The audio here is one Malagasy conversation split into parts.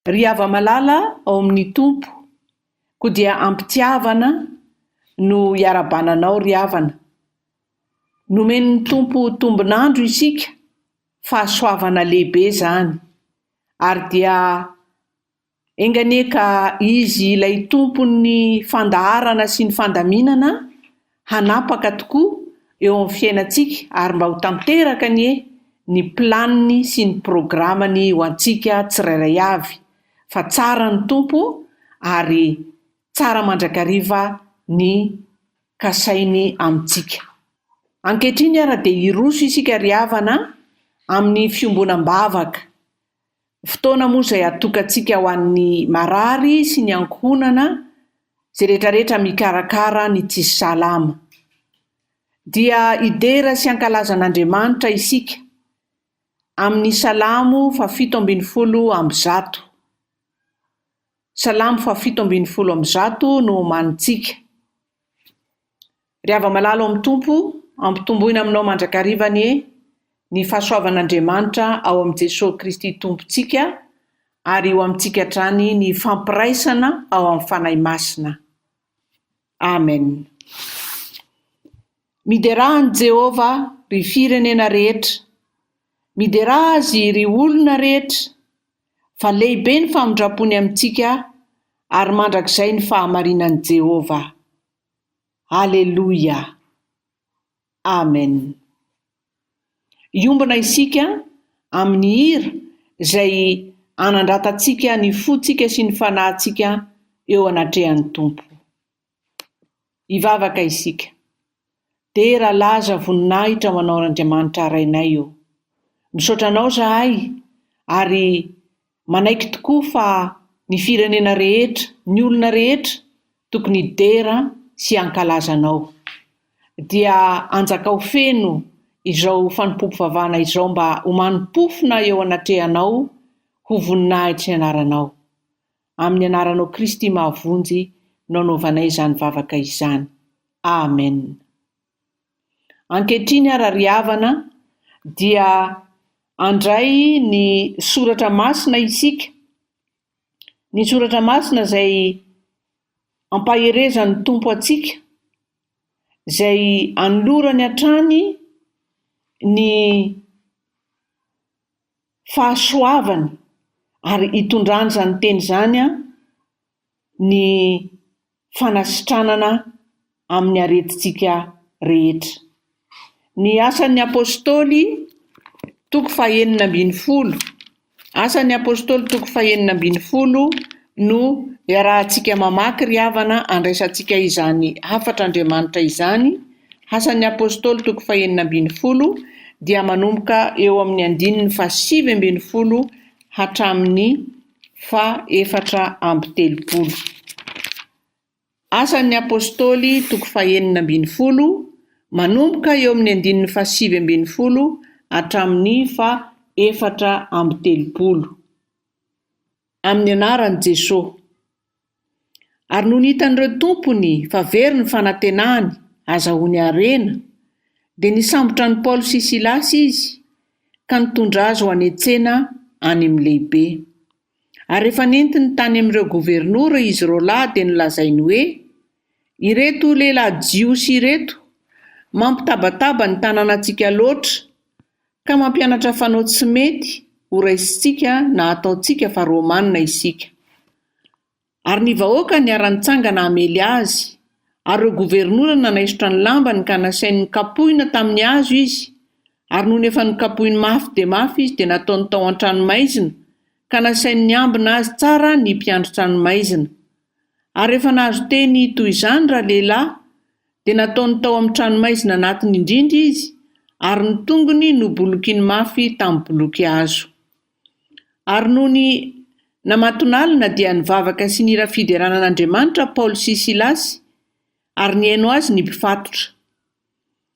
Ry hava-malala ao amin'ny Tompo, koa dia ampitiavana no hiarabananao ry havana. Nomen'ny Tompo tombonandro isika, fahasoavana lehibe zany. Ary dia enganeka izy ilay Tompony fandaharana sy ny fandaminana hanapaka tokoa eo amin'ny fiainantsika ary mba ho tanteraka ny planiny sy ny programany ho antsika tsirairay avy. Fa tsara ny Tompo ary tsara mandrakariva ny kasainy amintsika. Ankehitriny ara dia hiroso isika ry havana amin'ny fiombonam-bavaka. Fotoana moa izay atokantsika ho an'ny marary sy ny ankohonana izay rehetrarehetra mikarakara ny tsisy salama. Dia idera sy ankalazan'Andriamanitra isika amin'ny Salamo 17:1. Salamo 17:1 no omanintsika. Ry hava-malala ao amin'ny Tompo, ampitomboina aminao mandrakariva ny fahasoavan'Andriamanitra ao amin'ny Jesosy Kristy Tompontsika ary eo amintsika hatrany ny fampiraisana ao amin'ny fanahy masina. Amen. Miderahan Jehovah ry firenena rehetra, mideraha azy ry olona rehetra, fa lehibe ny famindrapony amintsika ary mandrakizay ny fahamarinan'i Jehovah. Alleluia. Amen. Iombona isika amin'ny hira izay anandratantsika ny fontsika sy ny fanahintsika eo anatrehan'ny Tompo. Hivavaka isika. Tera laza voninahitra ho anao Andriamanitra arainay eo. Misaotra anao zahay ary manaiky tokoa fa ny firenena rehetra, ny olona rehetra tokony hidera sy hankalazanao. Dia anjakao feno izao fanompoam-pivavahana izao mba ho manimpofona eo anatrehanao ho voninahitra ny anaranao. Amin'ny anaranao Kristy mahavonjy no anaovanay izany vavaka izany. Amen. Ankehitriny ara ry havana dia andray ny soratra masina isika. Ny soratra masina izay ampaherezan'ny Tompo atsika, izay anolorany hatrany ny fahasoavany ary hitondrany izany teny izany ny fanasitranana amin'ny aretintsika rehetra. Ny asan'ny apôstôly toko 9:10. Asan'ny apôstôly toko 9:10 no iarahantsika mamaky ry havana andraisantsika izany hafatr'Andriamanitra izany. Asan'ny apôstôly toko 9:10 dia manomboka eo amin'ny 9:7 hatramin'ny 7:30. Asan'ny apôstôly toko 9:10 manomboka eo amin'ny 7:30 hatramin'ny 7:30. Amin'ny anaran'i Jesosy. Ary noho nitan'ireo tompony fa very ny fanantenany azahoany harena, dia nisambotra ny Paoly sy Silasy izy ka nitondra azy ho anetsena any amin'ny lehibe. Ary rehefa nentiny tany amin'ireo gobernora izy roalahy dia nilazainy hoe, ireto lehilahy jiosy ireto mampitabataba ny tanànantsika loatra ka mampianatra fanaot tsy mety ho raisitsika na ataontsika fa Romanina isika. Ary ny vahoaka niara-nitsangana hamely azy, ary ireo gobernora nanaisotra ny lambany ka nasainy nikapohina tamin'ny hazo izy, ary noho efa nikapohiny mafy dia mafy izy dia nataony tao an-tranomaizina ka nasainy niambina azy tsara ny mpiandro-tranomaizina. Ary rehefa nahazo teny toy izany raha lehilahy dia nataony tao amin'ny tranomaizina anatiny indrindra izy, ary ny tongony nobolokiany mafy tamin'ny boloky hazo. Ary noho ny namatonalina dia nivavaka sy nira fideranan'Andriamanitra Paoly sy Silasy, ary nihaino azy ny mpifatotra.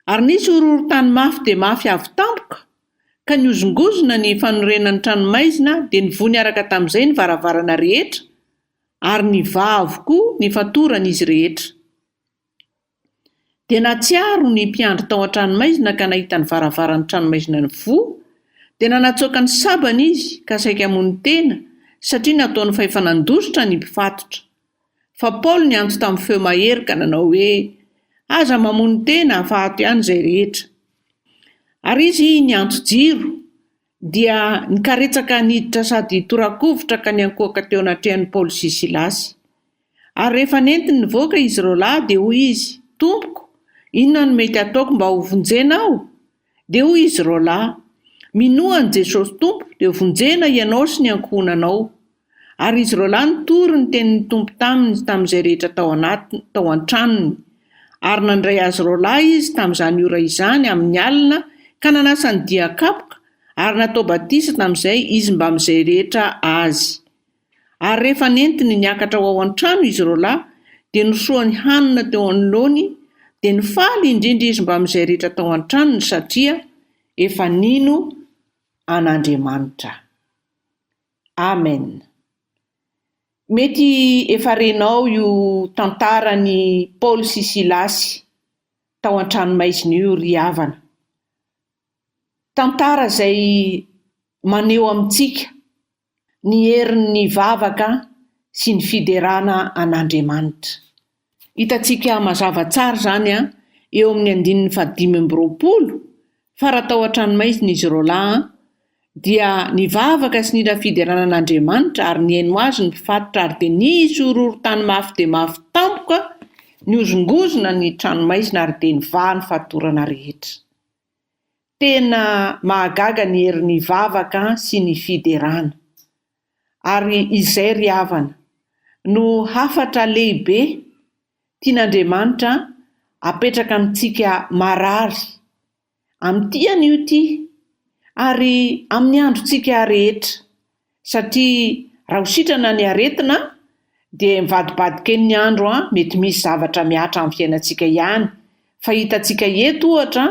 Ary nisy horohoro-tany mafy dia mafy avy tampoka ka niozongozona ny fanorenan'ny tranomaizina dia nivony araka tamin'izay ny varavarana rehetra ary niva avokoa ny fatoran'izy rehetra. Dia natsiaro ny mpiandry tao an-tranomaizina ka nahita ny varavaran'ny tranomaizina ny voa, dia nanatsoaka ny sabany izy ka saika hamono tena satria nataony fahefanandositra ny mpifatotra. Fa Paoly niantso tamin'ny feo mahery ka nanao hoe aza mamono tena ahafahato ihany izay rehetra. Ary izy niantso jiro dia nikaretsaka niditra sady torakovitra ka niankoaka teo anatrehan'i Paoly sy Silasy. Ary rehefa nentiny nivoaka izy roalahy dia hoy izy, Tompoko, inona no mety ataoko mba ho vonjenao? Dia hoy izy roalahy, minoan Jesosy Tompo dia vonjena ianao sy ny ankohonanao. Ary izy roalahy nitory ny tenin'ny Tompo taminy tamin'izay rehetra tao an-tranony. Ary nandray azy roalahy izy tamin'izany ora izany amin'ny alina ka nanasa ny dia kapoka ary natao batisa tamin'izay izy mba amin'izay rehetra azy. Ary rehefa nentiny niakatra ao an-trano izy roalahy dia nosoany hanina teo anoloany dia nifaly indrindra izy mba amin'izay rehetra tao an-tranony satria efa nino an'Andriamanitra. Amen. Mety efa renao io tantaran'i Paoly sy Silasy tao an-tranomaizina io ry havana. Tantara izay maneho amintsika ny herin'ny vavaka sy ny fiderana an'Andriamanitra. Hitantsika mazava tsara izany eo amin'ny 5:20 fa raha tao an-tranomaizina izy roalahy dia ny vavaka sy ny fiderana an'Andriamanitra ary ny haino azy ny mpifatotra ary dia nisy horohoro-tany mafy dia mafy tampoka niozongozona ny tranomaizina ary dia nivaha ny fatorana rehetra. Tena mahagaga ny herin'ny vavaka sy ny fiderana. Ary izay ry havana no hafatra lehibe tian'Andriamanitra apetraka amintsika marary amin'ity an'io ity ary amin'ny androntsika rehetra, satria raha ho sitrana ny aretina dia mivadibadika ny andro mety misy zavatra miatra amin'ny fiainantsika ihany. Fa hitantsika eto ohatra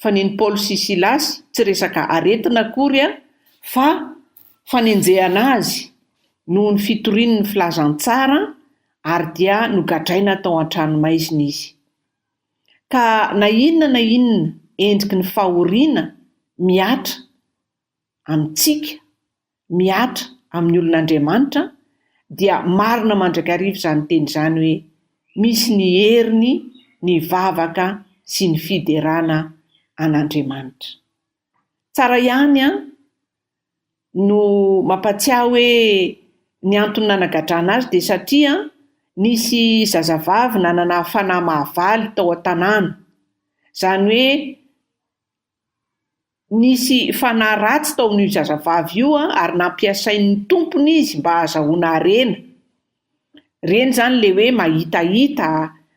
fa neny Paoly sy Silasy tsy resaka aretina akory fa fanenjehana azy noho ny fitorian'ny filazantsara ary dia nogadraina tao an-tranomaizina izy. Ka na inona endriky ny fahoriana miatra amintsika, miatra amin'ny olon'Andriamanitra dia marina mandrakariva izany teny izany hoe misy ny heriny, ny vavaka sy ny fiderana an'Andriamanitra. Tsara ihany no mampatsiahy hoe ny antony nanagadrana azy dia satria nisy zazavavy nanana fanahy mahavaly tao an-tanàna. Izany hoe nisy fanahy ratsy tao amin'io zazavavy io ary nampiasain'ny tompony izy mba ahazahoana harena. Reny izany ilay hoe mahitahita,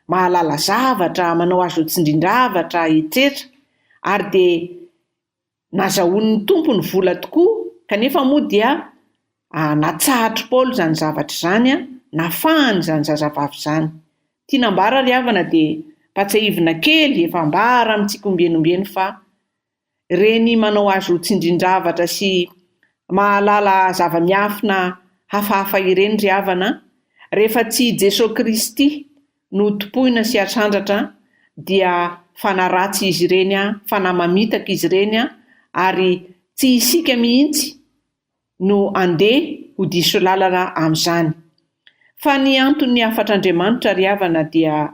mahalala zavatra, manao azo tsindrin-javatra, etc. Ary dia nahazahoan'ny tompony vola tokoa, kanefa moa dia natsahatra Paoly izany zavatra izany, nafahany izany zazavavy izany. Tianambara ry havana dia patsahivina kely efa ambara amintsika ombenombeno fa reny manao azo tsindrin-javatra sy mahalala zava-miafina hafahafa ireny ry havana, rehefa tsy Jesosy Kristy no topoina sy atsandratra dia fanahy ratsy izy ireny, fanahy mamitaka izy ireny ary tsy isika mihitsy no andeha ho diso lalana amin'izany. Fa ny antony afatr'Andriamanitra ry havana dia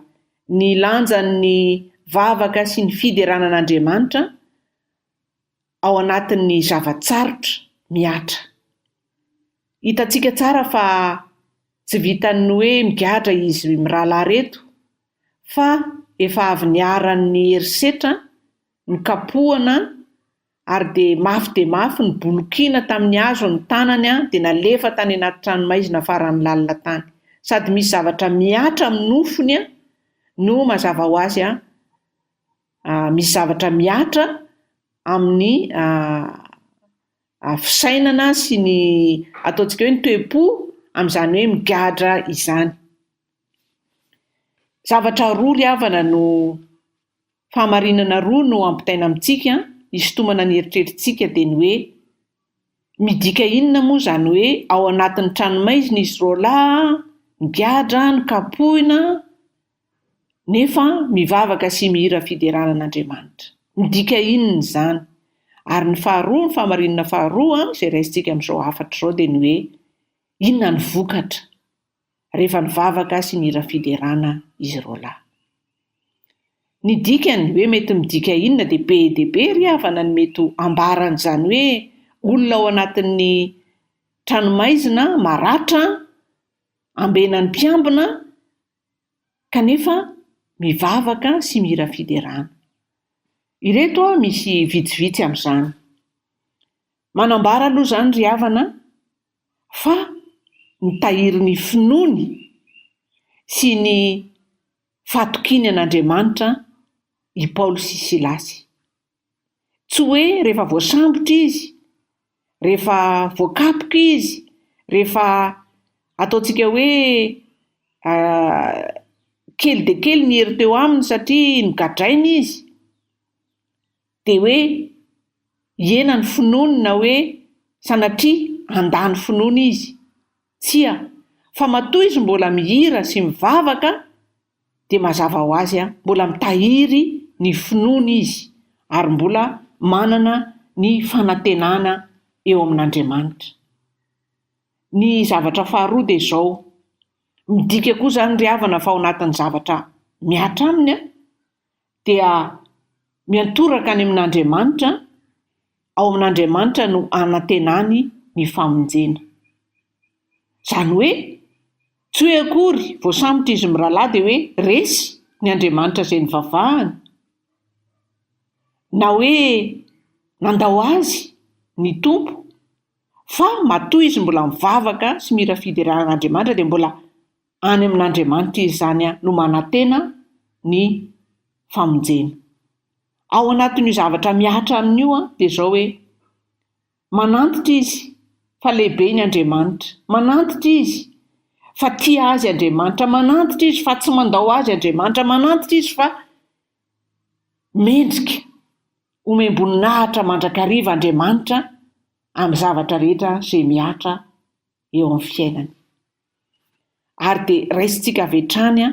ny lanjan'ny vavaka sy ny fiderana an'Andriamanitra ao anatin'ny zavatsarotra miatra. Hitantsika tsara fa tsy vitan'ny hoe migadra izy mirahalahy reto, fa efa avy niaran'ny herisetra, ny kapohana ary dia mafy ny bolokiana tamin'ny hazo ny tanany dia nalefa tany anaty tranomaizina faran'ny lalina tany. Sady misy zavatra miatra amin'ny nofony no mazava ho azy misy zavatra miatra amin'ny fisainana sy ny ataontsika hoe ny toe-po amin'izany hoe migadra izany. Zavatra roa ry havana no fahamarinana roa no ampitaina amintsika hisintomana ny eritreretintsika dia ny hoe midika inona moa izany hoe ao anatin'ny tranomaizina izy roalahy migadra, nikapohina nefa mivavaka sy mihira fiderana an'Andriamanitra. Midika inona izany? Ary ny faharoa, ny fahamarinana faharoa izay raisintsika amin'izao hafatra izao dia ny hoe Inona ny vokatra rehefa nivavaka sy nira fiderana izy roalahy? Ny dikany hoe mety midika inona dia be ry havana ny mety ambaran'izany hoe olona ao anatin'ny tranomaizina maratra, ambenany mpiambina, kanefa mivavaka sy mira fiderana. Ireto misy vitsivitsy amin'izany. Manambara aloha izany ry havana fa nitahiry ny finoany sy ny fatokiany an'Andriamanitra i Paoly sy Silasy. Tsy hoe rehefa voasambotra izy, rehefa voakapoka izy, rehefa ataontsika hoe kely dia kely ny hery teo aminy satria nogadraina izy, dia hoe hiena ny finoany na hoe sanatria handany finoana izy. Tsia, fa matoa izy mbola mihira sy mivavaka dia mazava ho azy mbola mitahiry ny finoana izy ary mbola manana ny fanantenana eo amin'Andriamanitra. Ny zavatra faharoa dia izao, midika koa izany ry havana fa ao anatin'ny zavatra miatra aminy dia miantoraka any amin'Andriamanitra, ao amin'Andriamanitra no anantenany ny famonjena. Izany hoe tsy hoe akory voasambotra izy mirahalahy dia hoe resy ny Andriamanitra izay nivavahany, na hoe nandao azy ny tompo, fa matoa izy mbola mivavaka sy mira fideran'Andriamanitra dia mbola any amin'Andriamanitra izy izany no manantena ny famonjena. Ao anatin'io zavatra miatra amin'io dia izao hoe manantitra izy fa lehibe ny Andriamanitra, manantitra izy fa tia azy Andriamanitra, manantitra izy fa tsy mandao azy Andriamanitra, manantitra izy fa mendrika omem-boninahitra mandrakariva Andriamanitra amin'ny zavatra rehetra izay miatra eo amin'ny fiainany. Ary dia raisintsika avy hatrany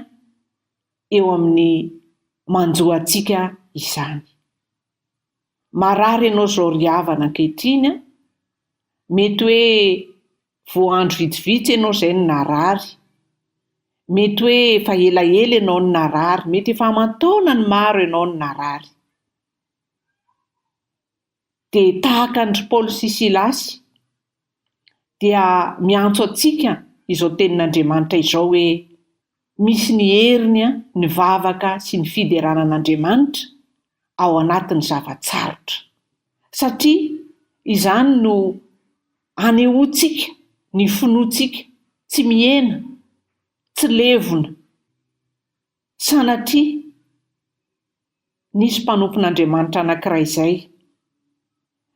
eo amin'ny manjoantsika izany. Marary ianao izao ry havana ankehitriny, mety hoe voandro vitsivitsy ianao izay no narary, mety hoe efa elaela ianao no narary, mety efa aman-taona ny maro ianao no narary. Dia tahaka ny Paoly sy Silasy dia miantso antsika izao tenin'Andriamanitra izao hoe misy ny heriny ny vavaka sy ny fideranan'Andriamanitra ao anatin'ny zavatsarotra, satria izany no anehoantsika ny finoantsika tsy mihena, tsy levona, sanatria nisy mpanompon'Andriamanitra anankiray izay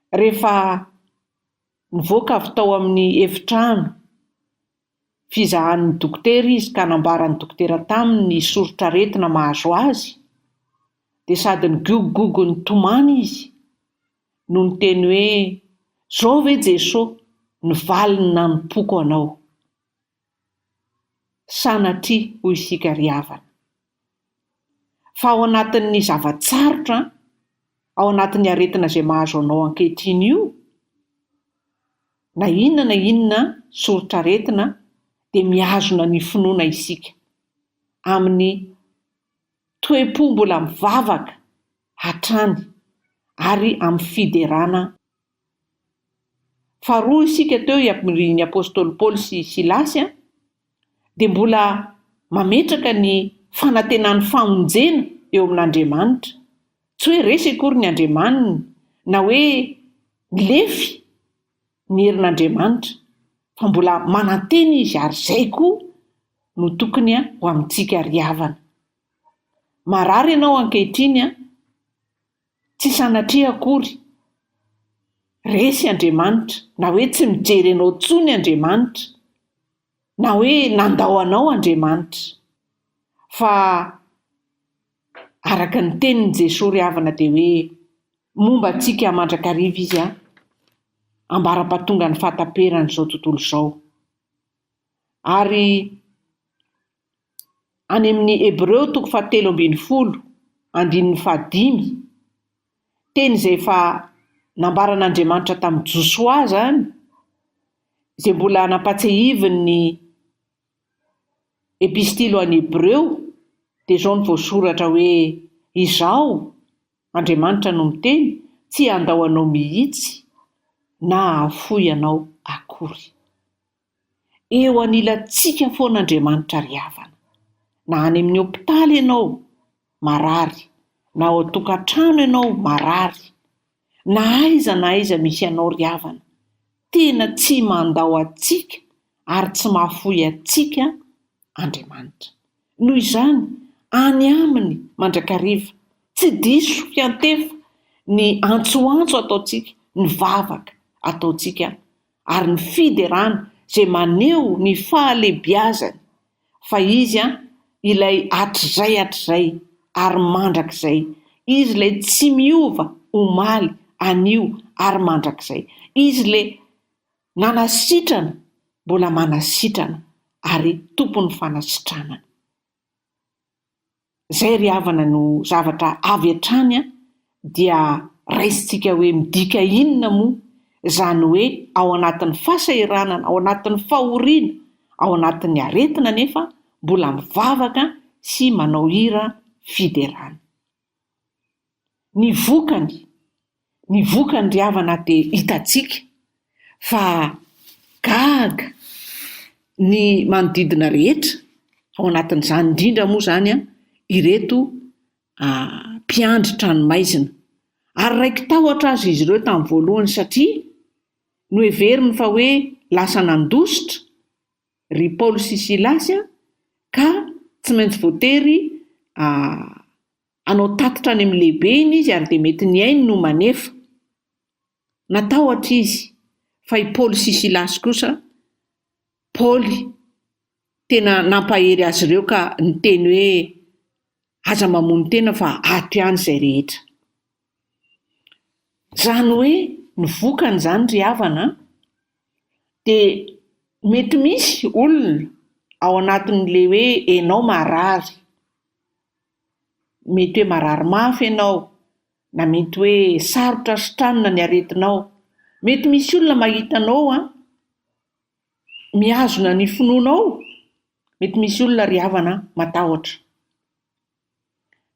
rehefa nivoaka avy tao amin'ny efitrano fizahan'ny dokotera izy ka nambaran'ny dokotera taminy ny sorotsaretina mahazo azy, dia sady nigogogogo ny tomany izy no niteny hoe zao ve Jesosy nivaliny nanom-poko anao. Sanatria hoy isika ry havana fa ao anatin'ny zavatsarotra, ao anatin'ny aretina izay mahazo anao ankehitriny io, na inona sorotsaretina dia mihazona ny finoana isika amin'ny toe-po mbola mivavaka hatrany ary amin'ny fiderana. Faharoa isika teo ny apôstôly Paoly sy Silasy dia mbola mametraka ny fanantenan'ny famonjena eo amin'Andriamanitra. Tsy hoe resy akory ny Andriamanitra na hoe lefy ny herin'Andriamanitra, fa mbola manantena izy ary izay koa no tokony ho amintsika ry havana. Marary ianao ankehitriny tsy sanatria akory resy Andriamanitra, na hoe tsy mijery anao intsony Andriamanitra, na hoe nandao anao Andriamanitra, fa araka ny tenin'i Jesosy ry havana dia hoe momba antsika mandrakariva izy ambara-pahatonga ny fahataperana izao tontolo izao. Ary any amin'ny Hebreo 13:15 teny izay efa nambaran'Andriamanitra tamin'ny Josoa izany izay mbola nampatsahiviny epistily ho an'ny Hebreo dia izao ny voasoratra hoe izao Andriamanitra no miteny tsy andao anao mihitsy na hahafoy anao akory. Eo anilantsika foan'Andriamanitra ry havana, na any amin'ny hopitaly ianao marary, na ao an-tokantrano ianao marary, na aiza misy anao ry havana, tena tsy mandao atsika ary tsy mahafoy atsika Andriamanitra. Noho izany any aminy mandrakariva tsy diso fiantefa ny antsoantso ataontsika, ny vavaka ataontsika ary ny fiderana izay maneho ny fahalebiazany fa izy ilay hatrizay ary mandrakizay, izy ilay tsy miova omaly anio ary mandrakizay, izy ilay nanasitrana mbola manasitrana ary tompon'ny fanasitranana. Izay ry havana no zavatra avy hatrany dia raisintsika hoe midika inona moa izany hoe ao anatin'ny fahasahiranana, ao anatin'ny fahoriana, ao anatin'ny aretina nefa mbola mivavaka sy manao hira fiderana. Ny vokany ry havana dia hitantsika fa gaga ny manodidina rehetra, ao anatin'izany indrindra moa izany ireto mpiandry tranomaizina, ary raiky tahotra azy izy ireo tamin'ny voalohany satria no heveriny fa hoe lasa nandositra ry Paoly sy Silasy ka tsy maintsy voatery anao tatitra any amin'ny lehibe iny izy ary dia mety ny ainy no manefa. Natahotra izy fa i Paoly sy Silasy kosa, Paoly tena nampahery azy ireo ka niteny hoe aza mamono tena fa ato ihany izay rehetra. Izany hoe ny vokany izany ry havana dia mety misy olona ao anatin'ilay hoe ianao marary, mety hoe marary mafy ianao, na mety hoe sarotra sitranina ny aretinao. Mety misy olona mahita anao mihazona ny finoanao, mety misy olona ry havana matahotra.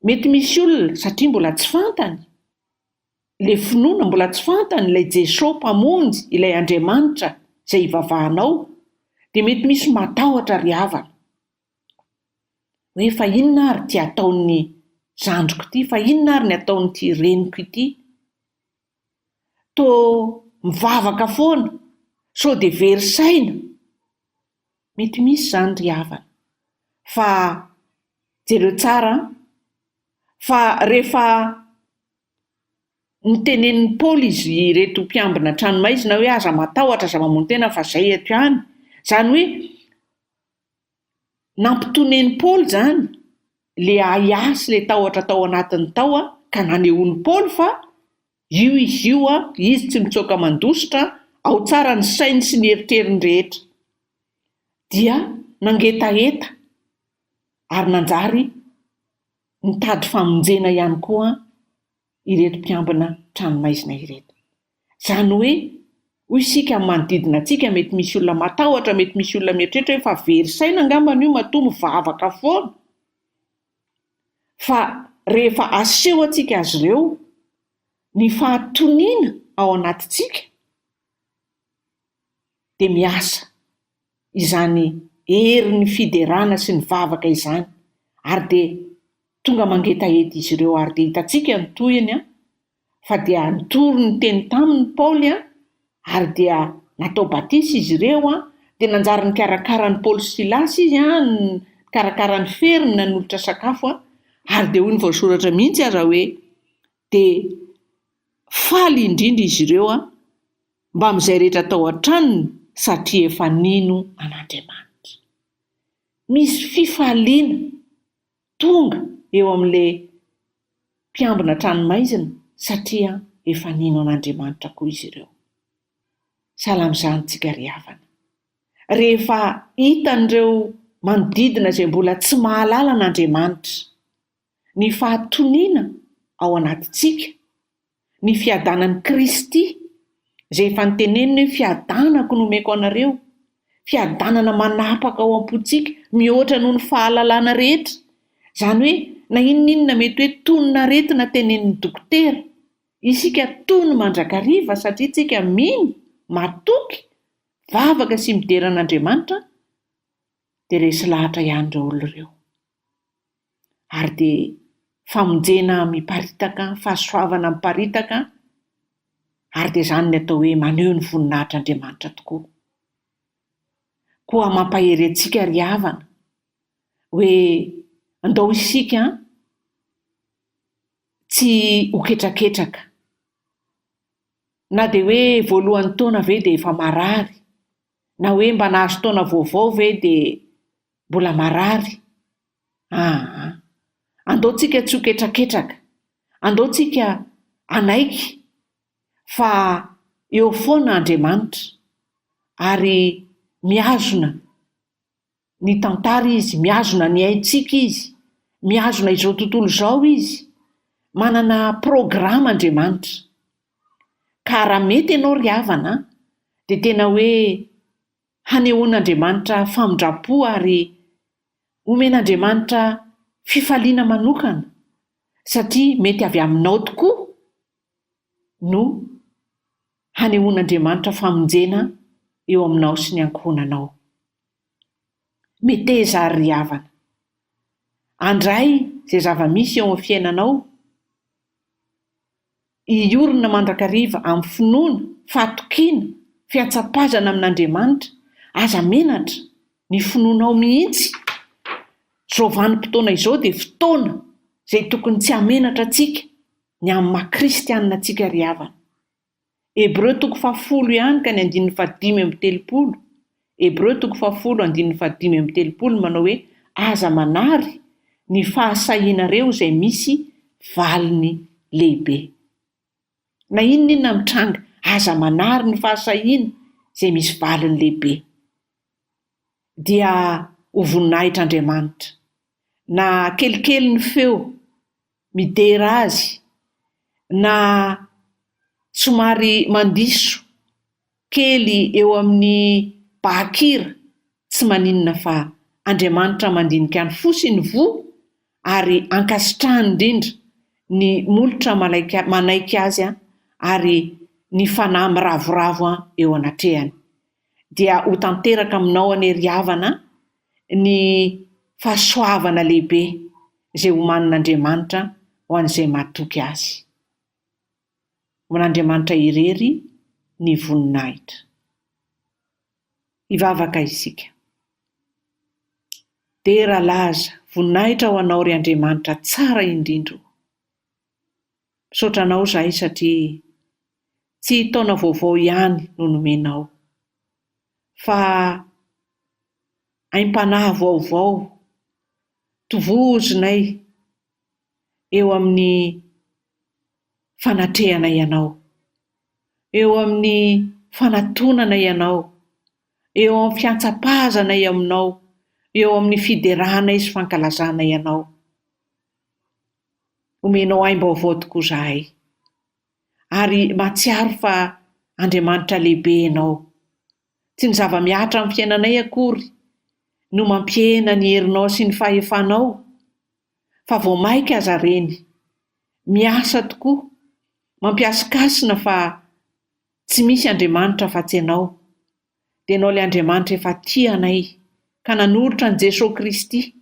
Mety misy olona satria mbola tsy fantany ilay finoana, mbola tsy fantany ilay Jesosy mpamonjy, ilay Andriamanitra izay ivavahanao, dia mety misy matahotra ry havana hoe fa inona ary ty ataon'ny zandriko ity, fa inona ary ny ataon'ity reniko ity, toa mivavaka foana sao dia very saina. Mety misy izany ry havana, fa jereo tsara fa rehefa nitenenin'ny Paoly izy ireto mpiambina tranomaizina hoe aza matahotra, aza mamono tena fa izay eto ihany, izany hoe nampitonen'i Paoly izany le aiasy le tahotra tao anatiny tao ka nanehoan'i Paoly fa izy io izy tsy mitsoaka mandositra, ao tsara ny sainy sy ny eritreriny rehetra, dia nangetaheta ary nanjary nitady famonjena ihany koa ireto mpiambina tranomaizina ireto. Izany hoe hoy isika manodidina antsika mety misy olona matahotra, mety misy olona mieritreritra hoe fa very saina angambany io matoa mivavaka foana. Fa rehefa aseho antsika azy ireo ny fahatoniana ao anatintsika dia miasa izany herin'ny fiderana sy ny vavaka izany, ary dia tonga mangetaheta izy ireo, ary dia hitantsika ny tohiny fa dia nitory ny teny taminy Paoly ary dia natao batisa izy ireo dia nanjary nikarakara ny Paoly sy Silasy izy nikarakara ny feriny, nanolotra sakafo ary dia hoy ny voasoratra mihitsy aza hoe dia faly indrindra izy ireo mba amin'izay rehetra tao an-tranony satria efa nino an'Andriamanitra. Misy fifaliana tonga eo amin'ilay mpiambina tranomaizina satria efa nino an'Andriamanitra koa izy ireo. Salamizantsika ry havana. Rehefa hitan'ireo manodidina izay mbola tsy mahalala an'Andriamanitra ny fahatoniana ao anatintsika, ny fiadanan'i Kristy Zay efa nitenenina hoe fiadanako nomeko anareo, fiadanana manapaka ao am-potsika mihoatra noho ny fahalalana rehetra. Izany hoe na inon'inona mety hoe tonona aretina tenenin'ny dokotera, isika tony mandrakariva satria tsika mino, matoky, vavaka sy mideran'Andriamanitra, dia resy lahatra ihany ireo olona ireo. Ary dia famonjena miparitaka, fahasoavana miparitaka, ary dia izany ny atao hoe maneho ny voninahitr'Andriamanitra tokoa. Koa mampahery antsika ry havana hoe andao isika tsy ho ketraketraka, na dia hoe voalohan'ny taona ve dia efa marary, na hoe mba nahazo taona vaovao ve dia mbola marary. Andao tsika tsy ho ketraketraka, andao tsika anaiky fa eo foana Andriamanitra, ary miazona ny tantara izy, miazona ny aintsika izy, miazona izao tontolo izao izy, manana programa Andriamanitra. Ka raha mety ianao ry havana dia tena hoe hanehoan'Andriamanitra famindrapo ary omen'Andriamanitra fifaliana manokana, satria mety avy aminao tokoa no hanehoan'Andriamanitra famonjena eo aminao sy ny ankohonanao. Meteza ry havana, andray izay zava-misy eo amin'ny fiainanao, hiorina mandrakariva amin'ny finoana, fahatokiana, fiatsapazana amin'Andriamanitra, aza menatra ny finoanao mihitsy. Izao vanim-potoana izao dia fotoana izay tokony tsy hamenatra antsika ny amin'ny maha-kristianina antsika ry havana. Hebreo 10 ihany ka ny 5:30. Hebreo 10:5-7 manao hoe aza manary ny fahasahianareo izay misy valiny lehibe. Na inon'inona mitranga, aza manary ny fahasahiana izay misy valiny lehibe. Dia ho voninahitr'Andriamanitra. Na kelikely ny feo midera azy, na somary mandiso kely eo amin'ny bahakira, tsy maninona fa Andriamanitra mandinika ny fo sy ny vo, ary ankasitrahany indrindra ny molotra manaiky azy ary ny fanahy miravoravo eo anatrehany. Dia ho tanteraka aminao anie ry havana ny fahasoavana lehibe izay homanin'Andriamanitra ho an'izay mahatoky azy. Ho an'Andriamanitra irery ny voninahitra. Hivavaka isika. Dera laza, voninahitra ho anao ry Andriamanitra tsara indrindra. Misaotranao izahay satria tsy taona vaovao ihany no nomenao, fa aim-panahy vaovao tovozonay eo amin'ny fanatrehana ianao, eo amin'ny fanatonana ianao, eo amin'ny fiantsapazana aminao, eo amin'ny fiderahana sy fankalazana ianao. Omenao aim-baovao tokoa izahay, ary mahatsiaro fa Andriamanitra lehibe ianao. Tsy ny zava-miatra amin'ny fiainanay akory no mampihena ny herinao sy ny fahefanao, fa vao maika aza reny, miasa tokoa, mampiasikasina fa tsy misy Andriamanitra fa-tsy ianao. Dia ianao ilay Andriamanitra efa tianay, ka nanolotra an'i Jesosy Kristy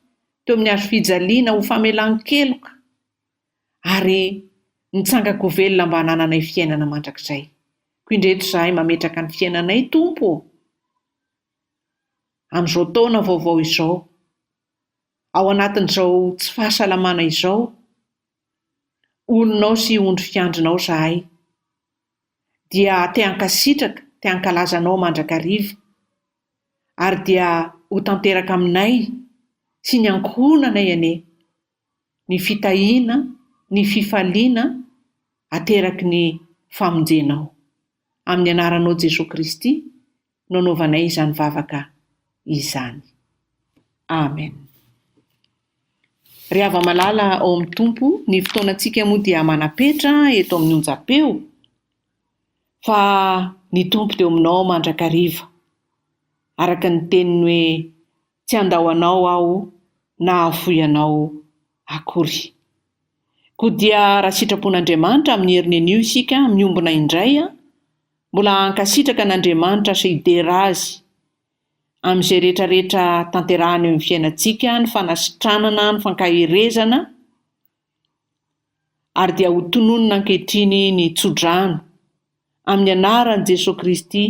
teo amin'ny hazo fijaliana ho famelan-keloka, ary nitsangako velona mba hanananay fiainana mandrakizay. Koa indreto izahay mametraka ny fiainanay Tompo, amin'izao taona vaovao izao, ao anatin'izao tsy fahasalamana izao, olonao sy ondry fiandrinao izahay, dia te hankasitraka, te hankalazanao mandrakariva, ary dia ho tanteraka aminay sy ny ankohonanay anie, ny fitahiana, ny fifaliana, ateraky ny famonjenao. Amin'ny anaranao Jesosy Kristy no anaovanay izany vavaka izany. Amen. Ry hava-malala ao amin'ny Tompo, ny fotoanantsika moa dia manapetra eto amin'ny onjam-peo. fa ny tompo teo aminao mandrakariva, araka ny teniny hoe tsy andao anao aho na afoy anao akory. Koa dia raha sitrapon'Andriamanitra amin'ny heriny anio isika miombona indray, mbola hankasitraka an'Andriamanitra sy hidera azy amin'izay rehetrarehetra tanterahany eo amin'ny fiainantsika, ny fanasitranana, ny fankahirezana, ary dia ho tononona ankehitriny ny tsodrano amin'ny anaran'i Jesosy Kristy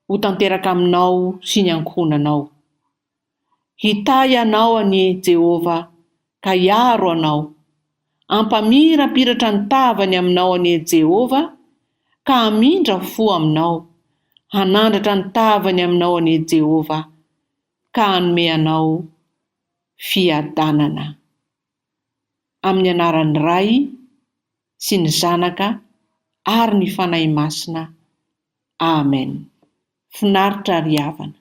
ho tanteraka aminao sy ny ankohonanao. Hitahy anao any Jehova ka hiaro anao, ampamirapiratra ny tavany aminao any Jehova ka hamindra fo aminao, hanandratra ny tavany aminao any Jehova ka hanome anao fiadanana. Amin'ny anaran'ny Ray sy ny Zanaka ary ny fanahy masina. Amen. Finaritra ry havana.